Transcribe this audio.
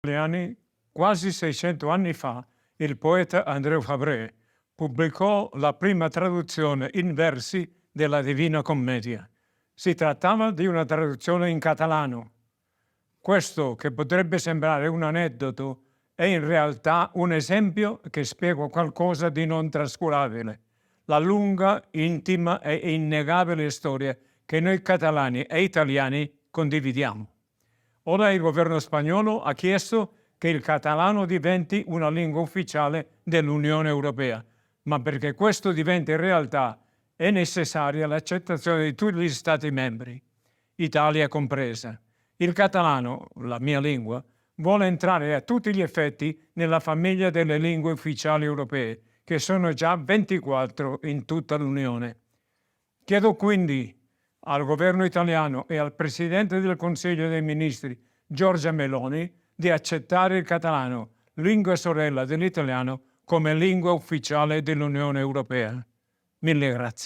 italiani, quasi 600 anni fa, il poeta Andreu Favré pubblicò la prima traduzione in versi della Divina Commedia. Si trattava di una traduzione in catalano. Questo, che potrebbe sembrare un aneddoto, è in realtà un esempio che spiega qualcosa di non trascurabile: la lunga, intima e innegabile storia che noi catalani e italiani condividiamo. Ora il governo spagnolo ha chiesto che il catalano diventi una lingua ufficiale dell'Unione Europea, ma perché questo diventi realtà è necessaria l'accettazione di tutti gli Stati membri, Italia compresa. Il catalano, la mia lingua, vuole entrare a tutti gli effetti nella famiglia delle lingue ufficiali europee, che sono già 24 in tutta l'Unione. Chiedo quindi al governo italiano e al Presidente del Consiglio dei Ministri, Giorgia Meloni, di accettare il catalano, lingua sorella dell'italiano, come lingua ufficiale dell'Unione Europea. Mille grazie.